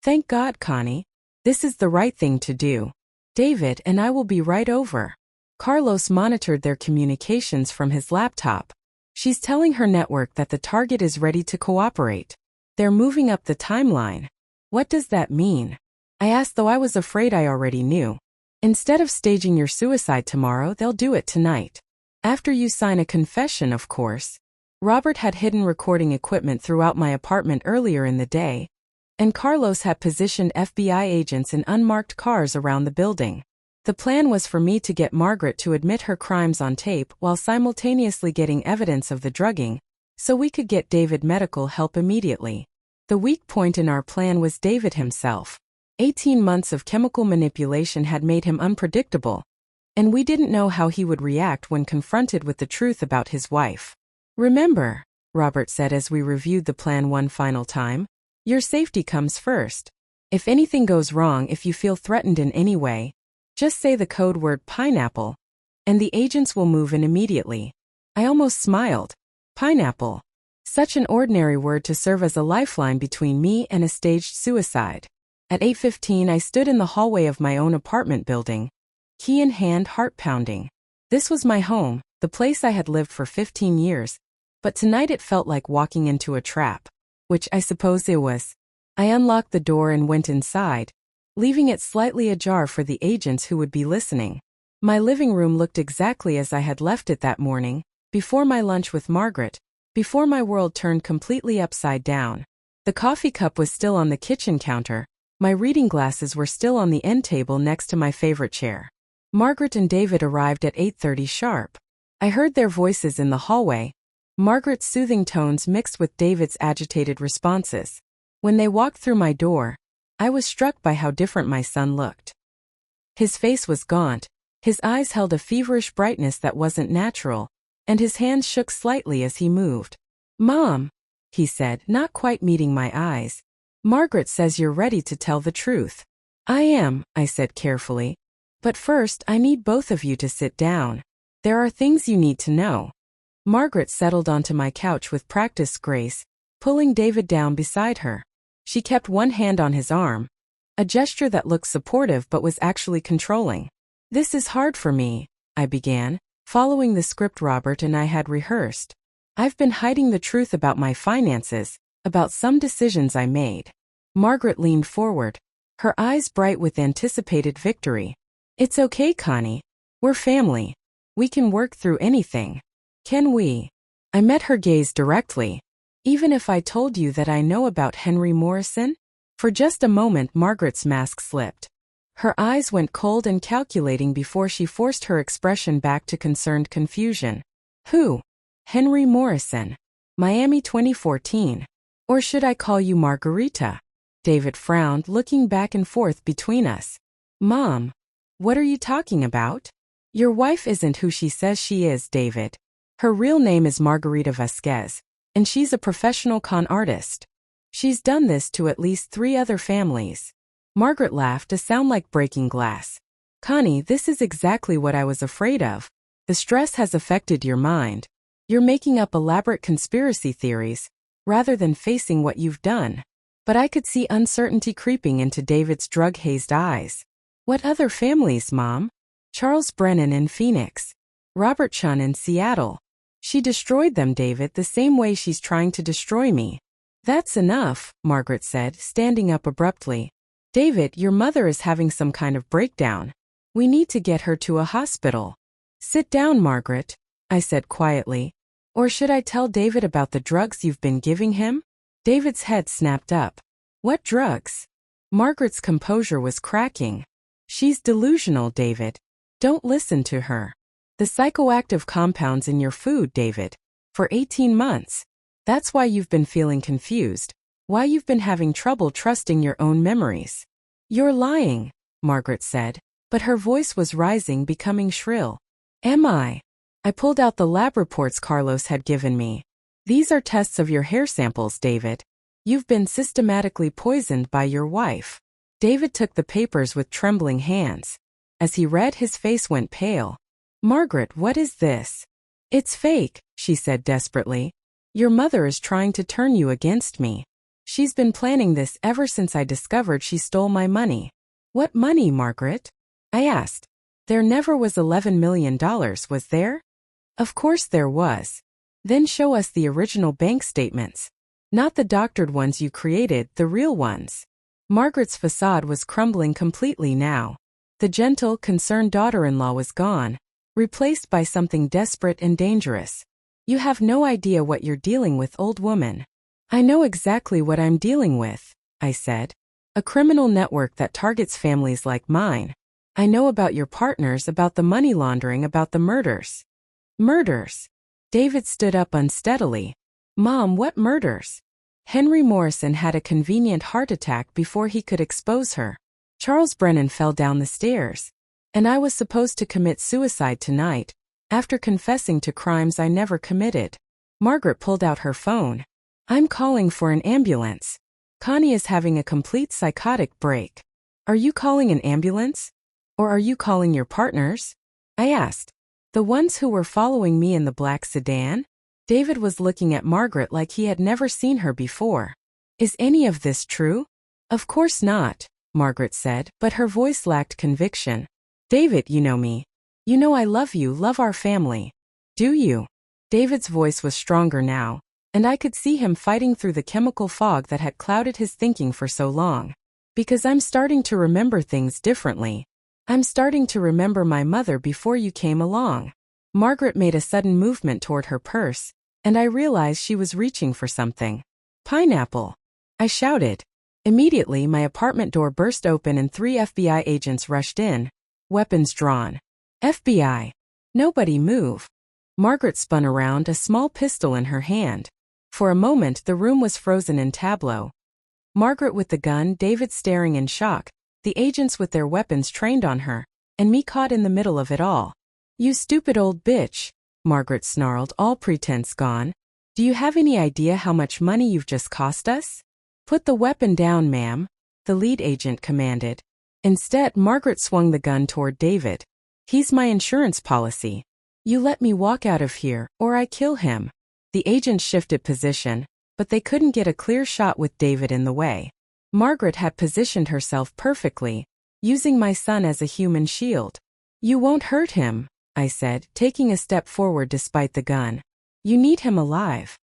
Thank God, Connie. This is the right thing to do. David and I will be right over. Carlos monitored their communications from his laptop. She's telling her network that the target is ready to cooperate. They're moving up the timeline. What does that mean? I asked, though I was afraid I already knew. Instead of staging your suicide tomorrow, they'll do it tonight. After you sign a confession, of course. Robert had hidden recording equipment throughout my apartment earlier in the day, and Carlos had positioned FBI agents in unmarked cars around the building. The plan was for me to get Margaret to admit her crimes on tape while simultaneously getting evidence of the drugging, so we could get David medical help immediately. The weak point in our plan was David himself. 18 months of chemical manipulation had made him unpredictable, and we didn't know how he would react when confronted with the truth about his wife. Remember, Robert said as we reviewed the plan one final time, your safety comes first. If anything goes wrong, if you feel threatened in any way, just say the code word pineapple, and the agents will move in immediately. I almost smiled. Pineapple. Such an ordinary word to serve as a lifeline between me and a staged suicide. At 8:15, I stood in the hallway of my own apartment building, key in hand, heart pounding. This was my home, the place I had lived for 15 years, but tonight it felt like walking into a trap, which I suppose it was. I unlocked the door and went inside, leaving it slightly ajar for the agents who would be listening. My living room looked exactly as I had left it that morning, before my lunch with Margaret, before my world turned completely upside down. The coffee cup was still on the kitchen counter, my reading glasses were still on the end table next to my favorite chair. Margaret and David arrived at 8:30 sharp. I heard their voices in the hallway, Margaret's soothing tones mixed with David's agitated responses. When they walked through my door, I was struck by how different my son looked. His face was gaunt, his eyes held a feverish brightness that wasn't natural, and his hands shook slightly as he moved. "Mom," he said, not quite meeting my eyes. "Margaret says you're ready to tell the truth." "I am," I said carefully. "But first I need both of you to sit down. There are things you need to know." Margaret settled onto my couch with practiced grace, pulling David down beside her. She kept one hand on his arm, a gesture that looked supportive but was actually controlling. "This is hard for me," I began, following the script Robert and I had rehearsed. "I've been hiding the truth about my finances, about some decisions I made." Margaret leaned forward, her eyes bright with anticipated victory. "It's okay, Connie. We're family. We can work through anything. Can we?" I met her gaze directly. "Even if I told you that I know about Henry Morrison?" For just a moment Margaret's mask slipped. Her eyes went cold and calculating before she forced her expression back to concerned confusion. "Who?" "Henry Morrison. Miami 2014. Or should I call you Margarita?" David frowned, looking back and forth between us. "Mom, what are you talking about? Your wife isn't who she says she is, David. Her real name is Margarita Vasquez, and she's a professional con artist. She's done this to at least 3 other families." Margaret laughed to sound like breaking glass. "Connie, this is exactly what I was afraid of. The stress has affected your mind. You're making up elaborate conspiracy theories, rather than facing what you've done." But I could see uncertainty creeping into David's drug-hazed eyes. "What other families, Mom?" "Charles Brennan in Phoenix. Robert Chun in Seattle. She destroyed them, David, the same way she's trying to destroy me." "That's enough," Margaret said, standing up abruptly. "David, your mother is having some kind of breakdown. We need to get her to a hospital." "Sit down, Margaret," I said quietly. "Or should I tell David about the drugs you've been giving him?" David's head snapped up. "What drugs?" Margaret's composure was cracking. "She's delusional, David. Don't listen to her. The psychoactive compounds in your food, David. For 18 months. That's why you've been feeling confused. Why you've been having trouble trusting your own memories." "You're lying," Margaret said, but her voice was rising, becoming shrill. "Am I?" I pulled out the lab reports Carlos had given me. "These are tests of your hair samples, David. You've been systematically poisoned by your wife." David took the papers with trembling hands. As he read, his face went pale. "Margaret, what is this?" "It's fake," she said desperately. "Your mother is trying to turn you against me. She's been planning this ever since I discovered she stole my money." "What money, Margaret?" I asked. "There never was $11 million, was there?" "Of course there was." "Then show us the original bank statements. Not the doctored ones you created, the real ones." Margaret's facade was crumbling completely now. The gentle, concerned daughter-in-law was gone, replaced by something desperate and dangerous. "You have no idea what you're dealing with, old woman." "I know exactly what I'm dealing with," I said. "A criminal network that targets families like mine. I know about your partners, about the money laundering, about the murders." "Murders?" David stood up unsteadily. "Mom, what murders?" "Henry Morrison had a convenient heart attack before he could expose her. Charles Brennan fell down the stairs. And I was supposed to commit suicide tonight, after confessing to crimes I never committed." Margaret pulled out her phone. "I'm calling for an ambulance. Connie is having a complete psychotic break." "Are you calling an ambulance? Or are you calling your partners?" I asked. "The ones who were following me in the black sedan?" David was looking at Margaret like he had never seen her before. "Is any of this true?" "Of course not," Margaret said, but her voice lacked conviction. "David, you know me. You know I love you, love our family. Do you?" David's voice was stronger now, and I could see him fighting through the chemical fog that had clouded his thinking for so long. "Because I'm starting to remember things differently. I'm starting to remember my mother before you came along." Margaret made a sudden movement toward her purse, and I realized she was reaching for something. Pineapple! I shouted. Immediately, my apartment door burst open and 3 FBI agents rushed in, weapons drawn. FBI! Nobody move. Margaret spun around, a small pistol in her hand. For a moment, the room was frozen in tableau. Margaret with the gun, David staring in shock, the agents with their weapons trained on her, and me caught in the middle of it all. You stupid old bitch, Margaret snarled, all pretense gone. Do you have any idea how much money you've just cost us? Put the weapon down, ma'am, the lead agent commanded. Instead, Margaret swung the gun toward David. He's my insurance policy. You let me walk out of here, or I kill him. The agents shifted position, but they couldn't get a clear shot with David in the way. Margaret had positioned herself perfectly, using my son as a human shield. You won't hurt him, I said, taking a step forward despite the gun. You need him alive.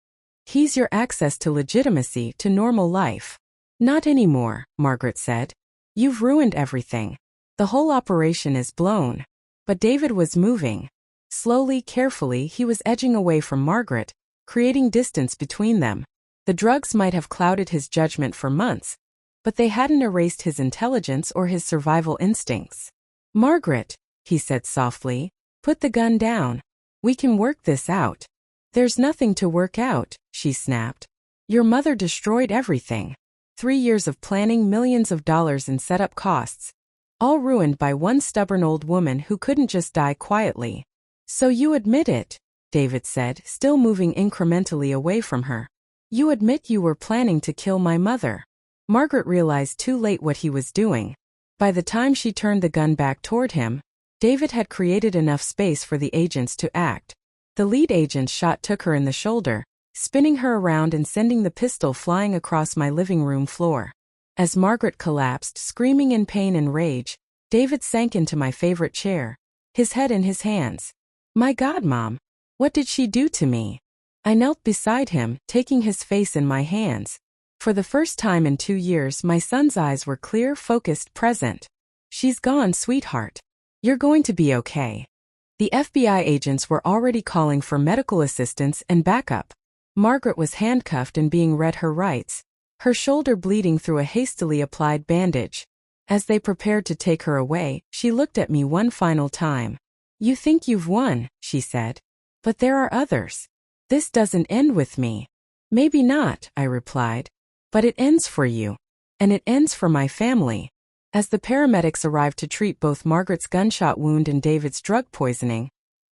He's your access to legitimacy, to normal life. Not anymore, Margaret said. You've ruined everything. The whole operation is blown. But David was moving. Slowly, carefully, he was edging away from Margaret, creating distance between them. The drugs might have clouded his judgment for months, but they hadn't erased his intelligence or his survival instincts. Margaret, he said softly, put the gun down. We can work this out. There's nothing to work out, she snapped. Your mother destroyed everything. 3 years of planning, millions of dollars in setup costs, all ruined by one stubborn old woman who couldn't just die quietly. So you admit it, David said, still moving incrementally away from her. You admit you were planning to kill my mother. Margaret realized too late what he was doing. By the time she turned the gun back toward him, David had created enough space for the agents to act. The lead agent's shot took her in the shoulder, spinning her around and sending the pistol flying across my living room floor. As Margaret collapsed, screaming in pain and rage, David sank into my favorite chair, his head in his hands. My God, Mom, what did she do to me? I knelt beside him, taking his face in my hands. For the first time in 2 years, my son's eyes were clear, focused, present. She's gone, sweetheart. You're going to be okay. The FBI agents were already calling for medical assistance and backup. Margaret was handcuffed and being read her rights, her shoulder bleeding through a hastily applied bandage. As they prepared to take her away, she looked at me one final time. You think you've won, she said. But there are others. This doesn't end with me. Maybe not, I replied. But it ends for you. And it ends for my family. As the paramedics arrived to treat both Margaret's gunshot wound and David's drug poisoning,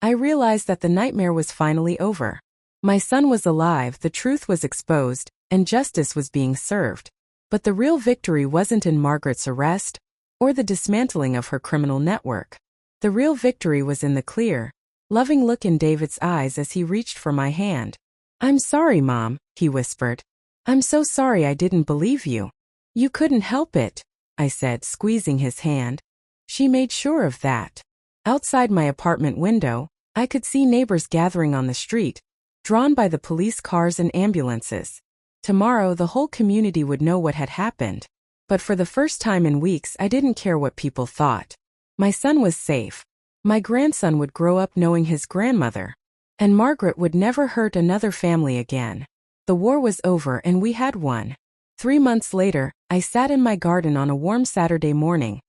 I realized that the nightmare was finally over. My son was alive, the truth was exposed, and justice was being served. But the real victory wasn't in Margaret's arrest or the dismantling of her criminal network. The real victory was in the clear, loving look in David's eyes as he reached for my hand. I'm sorry, Mom, he whispered. I'm so sorry I didn't believe you. You couldn't help it, I said, squeezing his hand. She made sure of that. Outside my apartment window, I could see neighbors gathering on the street, drawn by the police cars and ambulances. Tomorrow the whole community would know what had happened. But for the first time in weeks, I didn't care what people thought. My son was safe. My grandson would grow up knowing his grandmother. And Margaret would never hurt another family again. The war was over and we had won. 3 months later, I sat in my garden on a warm Saturday morning,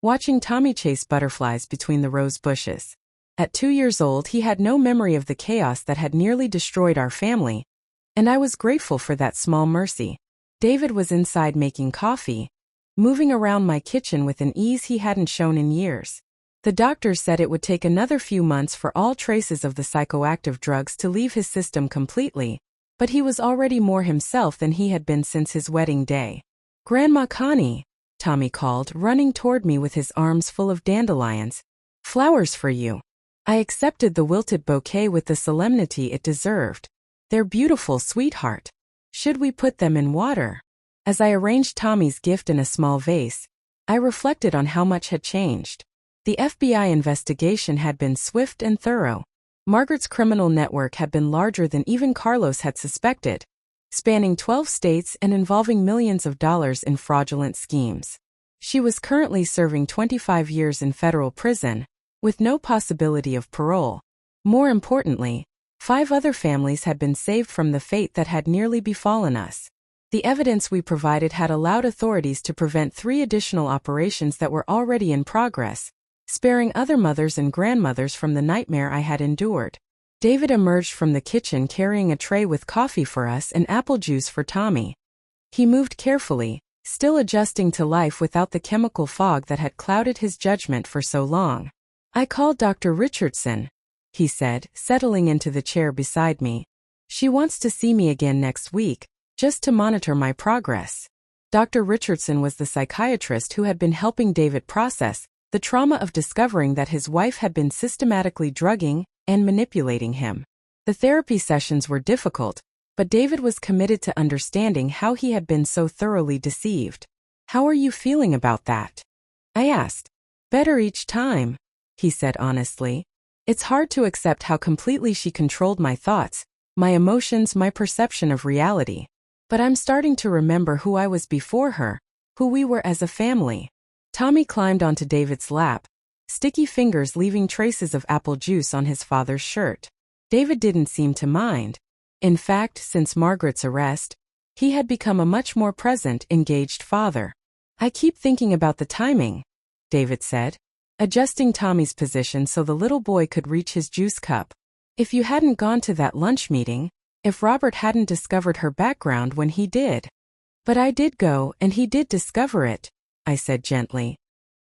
watching Tommy chase butterflies between the rose bushes. At 2 years old, he had no memory of the chaos that had nearly destroyed our family, and I was grateful for that small mercy. David was inside making coffee, moving around my kitchen with an ease he hadn't shown in years. The doctor said it would take another few months for all traces of the psychoactive drugs to leave his system completely, but he was already more himself than he had been since his wedding day. Grandma Connie, Tommy called, running toward me with his arms full of dandelions. Flowers for you. I accepted the wilted bouquet with the solemnity it deserved. They're beautiful, sweetheart. Should we put them in water? As I arranged Tommy's gift in a small vase, I reflected on how much had changed. The FBI investigation had been swift and thorough. Margaret's criminal network had been larger than even Carlos had suspected, spanning 12 states and involving millions of dollars in fraudulent schemes. She was currently serving 25 years in federal prison, with no possibility of parole. More importantly, 5 other families had been saved from the fate that had nearly befallen us. The evidence we provided had allowed authorities to prevent 3 additional operations that were already in progress, sparing other mothers and grandmothers from the nightmare I had endured. David emerged from the kitchen carrying a tray with coffee for us and apple juice for Tommy. He moved carefully, still adjusting to life without the chemical fog that had clouded his judgment for so long. "I called Dr. Richardson," he said, settling into the chair beside me. "She wants to see me again next week, just to monitor my progress." Dr. Richardson was the psychiatrist who had been helping David process the trauma of discovering that his wife had been systematically drugging and manipulating him. The therapy sessions were difficult, but David was committed to understanding how he had been so thoroughly deceived. "How are you feeling about that?" I asked. "Better each time," he said honestly. "It's hard to accept how completely she controlled my thoughts, my emotions, my perception of reality. But I'm starting to remember who I was before her, who we were as a family." Tommy climbed onto David's lap, sticky fingers leaving traces of apple juice on his father's shirt. David didn't seem to mind. In fact, since Margaret's arrest, he had become a much more present, engaged father. "I keep thinking about the timing," David said, adjusting Tommy's position so the little boy could reach his juice cup. "If you hadn't gone to that lunch meeting, if Robert hadn't discovered her background when he did." "But I did go, and he did discover it," I said gently.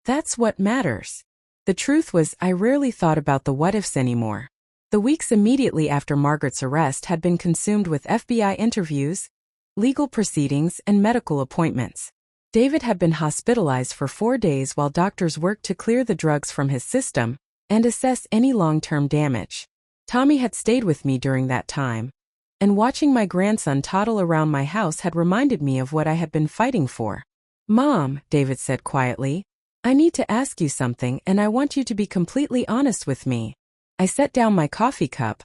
"That's what matters." The truth was, I rarely thought about the what-ifs anymore. The weeks immediately after Margaret's arrest had been consumed with FBI interviews, legal proceedings, and medical appointments. David had been hospitalized for 4 days while doctors worked to clear the drugs from his system and assess any long-term damage. Tommy had stayed with me during that time, and watching my grandson toddle around my house had reminded me of what I had been fighting for. "Mom," David said quietly, "I need to ask you something, and I want you to be completely honest with me." I set down my coffee cup,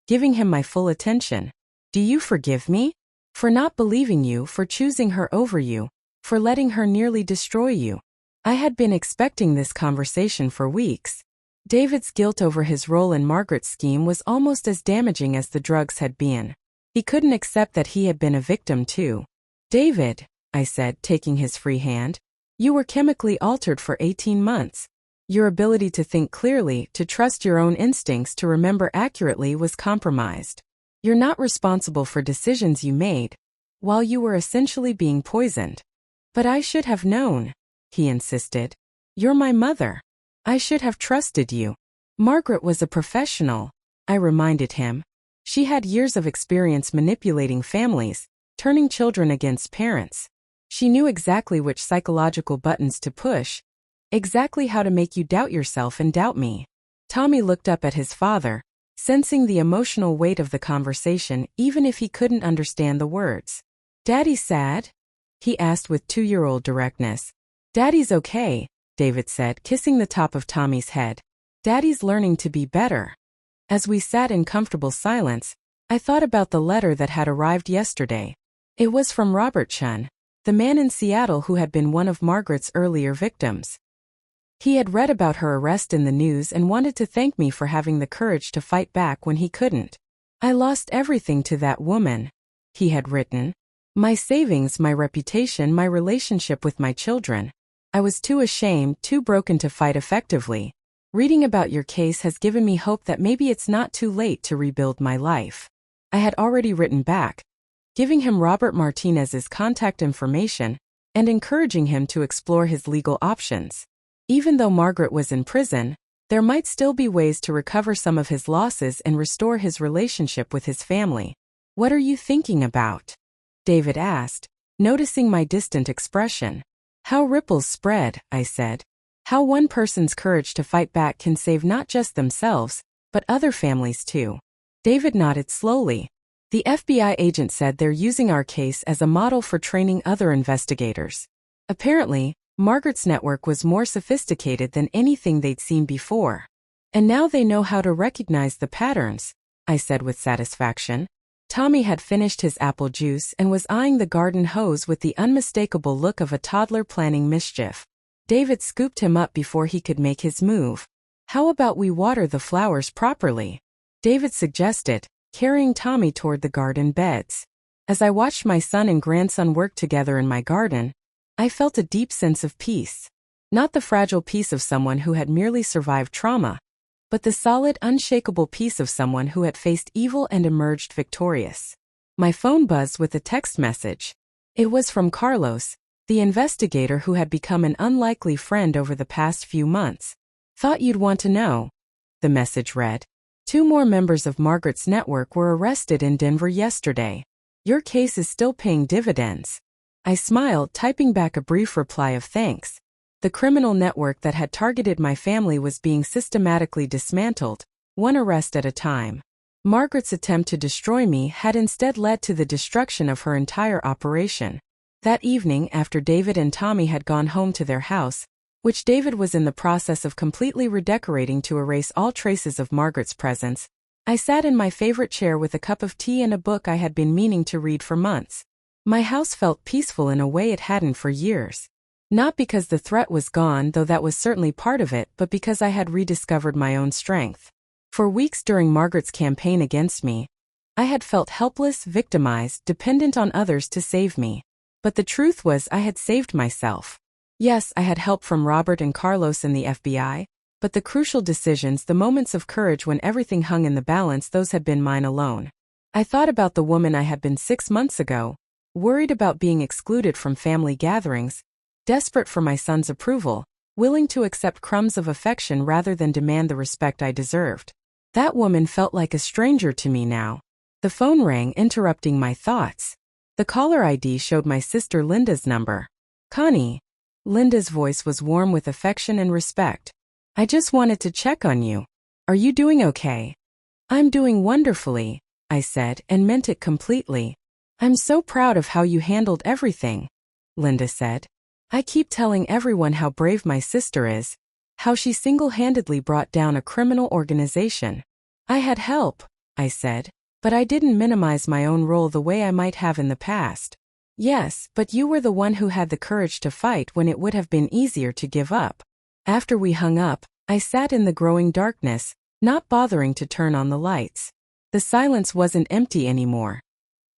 giving him my full attention. "Do you forgive me? For not believing you, for choosing her over you, for letting her nearly destroy you?" I had been expecting this conversation for weeks. David's guilt over his role in Margaret's scheme was almost as damaging as the drugs had been. He couldn't accept that he had been a victim too. "David," I said, taking his free hand, "you were chemically altered for 18 months. Your ability to think clearly, to trust your own instincts, to remember accurately was compromised. You're not responsible for decisions you made, while you were essentially being poisoned." "But I should have known," he insisted. "You're my mother. I should have trusted you." "Margaret was a professional," I reminded him. "She had years of experience manipulating families, turning children against parents. She knew exactly which psychological buttons to push, exactly how to make you doubt yourself and doubt me." Tommy looked up at his father, sensing the emotional weight of the conversation even if he couldn't understand the words. "Daddy sad?" he asked with 2-year-old directness. "Daddy's okay," David said, kissing the top of Tommy's head. "Daddy's learning to be better." As we sat in comfortable silence, I thought about the letter that had arrived yesterday. It was from Robert Chun, the man in Seattle who had been one of Margaret's earlier victims. He had read about her arrest in the news and wanted to thank me for having the courage to fight back when he couldn't. "I lost everything to that woman," he had written. "My savings, my reputation, my relationship with my children. I was too ashamed, too broken to fight effectively. Reading about your case has given me hope that maybe it's not too late to rebuild my life." I had already written back, giving him Robert Martinez's contact information and encouraging him to explore his legal options. Even though Margaret was in prison, there might still be ways to recover some of his losses and restore his relationship with his family. "What are you thinking about?" David asked, noticing my distant expression. "How ripples spread," I said. "How one person's courage to fight back can save not just themselves, but other families too." David nodded slowly. "The FBI agent said they're using our case as a model for training other investigators. Apparently, Margaret's network was more sophisticated than anything they'd seen before. And now they know how to recognize the patterns," I said with satisfaction. Tommy had finished his apple juice and was eyeing the garden hose with the unmistakable look of a toddler planning mischief. David scooped him up before he could make his move. "How about we water the flowers properly?" David suggested, carrying Tommy toward the garden beds. As I watched my son and grandson work together in my garden, I felt a deep sense of peace. Not the fragile peace of someone who had merely survived trauma, but the solid, unshakable peace of someone who had faced evil and emerged victorious. My phone buzzed with a text message. It was from Carlos, the investigator who had become an unlikely friend over the past few months. "Thought you'd want to know," the message read. "2 more members of Margaret's network were arrested in Denver yesterday. Your case is still paying dividends." I smiled, typing back a brief reply of thanks. The criminal network that had targeted my family was being systematically dismantled, one arrest at a time. Margaret's attempt to destroy me had instead led to the destruction of her entire operation. That evening, after David and Tommy had gone home to their house, which David was in the process of completely redecorating to erase all traces of Margaret's presence, I sat in my favorite chair with a cup of tea and a book I had been meaning to read for months. My house felt peaceful in a way it hadn't for years. Not because the threat was gone, though that was certainly part of it, but because I had rediscovered my own strength. For weeks during Margaret's campaign against me, I had felt helpless, victimized, dependent on others to save me. But the truth was I had saved myself. Yes, I had help from Robert and Carlos in the FBI, but the crucial decisions, the moments of courage when everything hung in the balance, those had been mine alone. I thought about the woman I had been 6 months ago, worried about being excluded from family gatherings, desperate for my son's approval, willing to accept crumbs of affection rather than demand the respect I deserved. That woman felt like a stranger to me now. The phone rang, interrupting my thoughts. The caller ID showed my sister Linda's number. "Connie." Linda's voice was warm with affection and respect. "I just wanted to check on you. Are you doing okay?" "I'm doing wonderfully," I said, and meant it completely. "I'm so proud of how you handled everything," Linda said. "I keep telling everyone how brave my sister is, how she single-handedly brought down a criminal organization." "I had help," I said, "but I didn't minimize my own role the way I might have in the past." "Yes, but you were the one who had the courage to fight when it would have been easier to give up." After we hung up, I sat in the growing darkness, not bothering to turn on the lights. The silence wasn't empty anymore.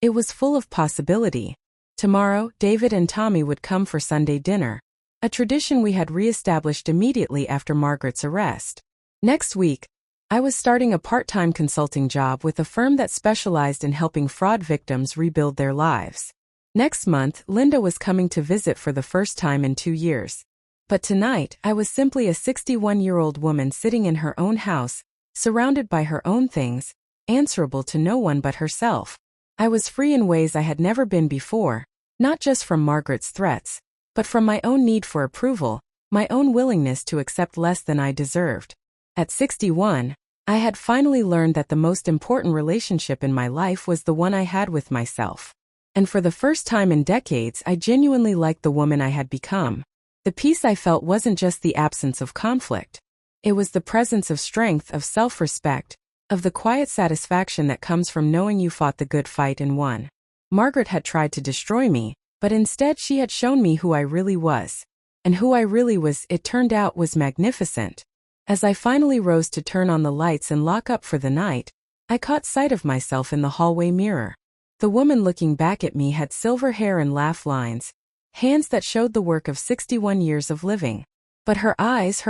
It was full of possibility. Tomorrow, David and Tommy would come for Sunday dinner, a tradition we had re-established immediately after Margaret's arrest. Next week, I was starting a part-time consulting job with a firm that specialized in helping fraud victims rebuild their lives. Next month, Linda was coming to visit for the first time in 2 years. But tonight, I was simply a 61-year-old woman sitting in her own house, surrounded by her own things, answerable to no one but herself. I was free in ways I had never been before, not just from Margaret's threats, but from my own need for approval, my own willingness to accept less than I deserved. At 61, I had finally learned that the most important relationship in my life was the one I had with myself. And for the first time in decades, I genuinely liked the woman I had become. The peace I felt wasn't just the absence of conflict. It was the presence of strength, of self-respect, of the quiet satisfaction that comes from knowing you fought the good fight and won. Margaret had tried to destroy me, but instead she had shown me who I really was. And who I really was, it turned out, was magnificent. As I finally rose to turn on the lights and lock up for the night, I caught sight of myself in the hallway mirror. The woman looking back at me had silver hair and laugh lines, hands that showed the work of 61 years of living. But her eyes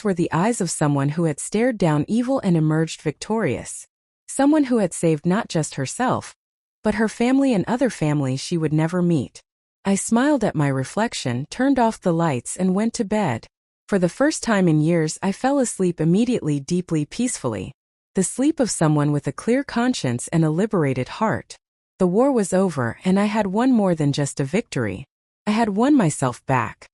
were the eyes of someone who had stared down evil and emerged victorious. Someone who had saved not just herself, but her family and other families she would never meet. I smiled at my reflection, turned off the lights, and went to bed. For the first time in years, I fell asleep immediately, deeply, peacefully. The sleep of someone with a clear conscience and a liberated heart. The war was over, and I had won more than just a victory. I had won myself back.